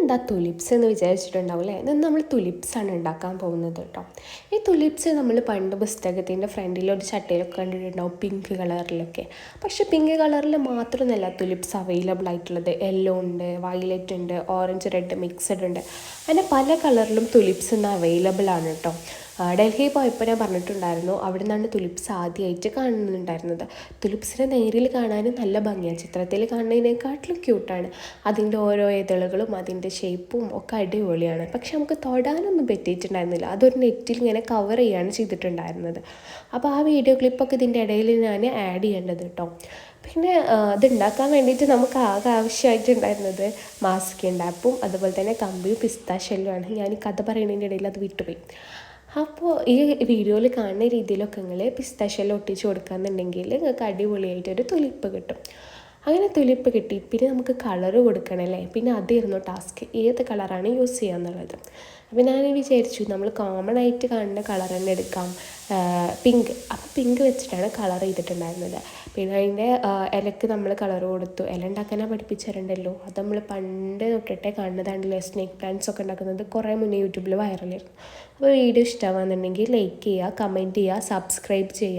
ഇതെന്താ തുലിപ്സ് എന്ന് വിചാരിച്ചിട്ടുണ്ടാവില്ലേ? ഇത് നമ്മൾ തുലിപ്സാണ് ഉണ്ടാക്കാൻ പോകുന്നത് കേട്ടോ. ഈ തുലിപ്സ് നമ്മൾ പണ്ട് പുസ്തകത്തിൻ്റെ ഫ്രണ്ടിൽ ഒരു ചട്ടയിലൊക്കെ കണ്ടിട്ടുണ്ടാവും, പിങ്ക് കളറിലൊക്കെ. പക്ഷേ പിങ്ക് കളറിൽ മാത്രമൊന്നുമല്ല തുലിപ്സ് അവൈലബിൾ ആയിട്ടുള്ളത്. യെല്ലോ ഉണ്ട്, വയലറ്റ് ഉണ്ട്, ഓറഞ്ച്, റെഡ് മിക്സഡ് ഉണ്ട്. അങ്ങനെ പല കളറിലും തുലിപ്സ് ഇന്ന് അവൈലബിൾ ആണ് കേട്ടോ. ഡൽഹി പോയപ്പോൾ ഞാൻ പറഞ്ഞിട്ടുണ്ടായിരുന്നു, അവിടെ നിന്നാണ് തുലിപ്സ് ആദ്യമായിട്ട് കാണുന്നുണ്ടായിരുന്നത്. തുലിപ്സിനെ നേരിൽ കാണാനും നല്ല ഭംഗിയാണ്, ചിത്രത്തിൽ കാണുന്നതിനേക്കാട്ടിലും ക്യൂട്ടാണ്. അതിൻ്റെ ഓരോ ഇതളുകളും അതിൻ്റെ ഷേപ്പും ഒക്കെ അടിപൊളിയാണ്. പക്ഷെ നമുക്ക് തൊടാനൊന്നും പറ്റിയിട്ടുണ്ടായിരുന്നില്ല, അതൊരു നെറ്റിൽ ഇങ്ങനെ കവർ ചെയ്യുകയാണ് ചെയ്തിട്ടുണ്ടായിരുന്നത്. അപ്പോൾ ആ വീഡിയോ ക്ലിപ്പൊക്കെ ഇതിൻ്റെ ഇടയിൽ ഞാൻ ആഡ് ചെയ്യേണ്ടത് കേട്ടോ. പിന്നെ അതുണ്ടാക്കാൻ വേണ്ടിയിട്ട് നമുക്ക് ആകെ ആവശ്യമായിട്ടുണ്ടായിരുന്നത് മാസ്കിൻ്റെ ആപ്പും അതുപോലെ തന്നെ കമ്പിയും പിസ്താഷ്യല്ലുമാണ്. ഞാൻ ഈ കഥ പറയുന്നതിൻ്റെ ഇടയിൽ അത് വിട്ടുപോയി. അപ്പോൾ ഈ വീഡിയോയിൽ കാണുന്ന രീതിയിലൊക്കെ നിങ്ങൾ പിസ്താഷ്യല്ല് ഒട്ടിച്ച് കൊടുക്കുകയെന്നുണ്ടെങ്കിൽ നിങ്ങൾക്ക് അടിപൊളിയായിട്ടൊരു തുലിപ്പ് കിട്ടും. അങ്ങനെ തുലിപ്പ് കിട്ടി. പിന്നെ നമുക്ക് കളറ് കൊടുക്കണമല്ലേ, പിന്നെ അതായിരുന്നു ടാസ്ക്, ഏത് കളറാണ് യൂസ് ചെയ്യുക എന്നുള്ളത്. അപ്പോൾ ഞാൻ വിചാരിച്ചു നമ്മൾ കോമൺ ആയിട്ട് കാണുന്ന കളർ തന്നെ എടുക്കാം, പിങ്ക്. അപ്പോൾ പിങ്ക് വെച്ചിട്ടാണ് കളർ ചെയ്തിട്ടുണ്ടായിരുന്നത്. പിന്നെ അതിൻ്റെ ഇലക്ക് നമ്മൾ കളർ കൊടുത്തു. ഇല ഉണ്ടാക്കാനാണ് പഠിപ്പിച്ചു തരണ്ടല്ലോ, അത് നമ്മൾ പണ്ട് തൊട്ടിട്ടേ കാണുന്നതാണല്ലോ. സ്നേക്ക് പ്ലാന്റ്സ് ഒക്കെ ഉണ്ടാക്കുന്നത് കുറേ മുന്നേ യൂട്യൂബിൽ വൈറലായിരുന്നു. അപ്പോൾ വീഡിയോ ഇഷ്ടമാകുന്നുണ്ടെങ്കിൽ ലൈക്ക് ചെയ്യുക, കമൻറ്റ് ചെയ്യുക, സബ്സ്ക്രൈബ് ചെയ്യുക.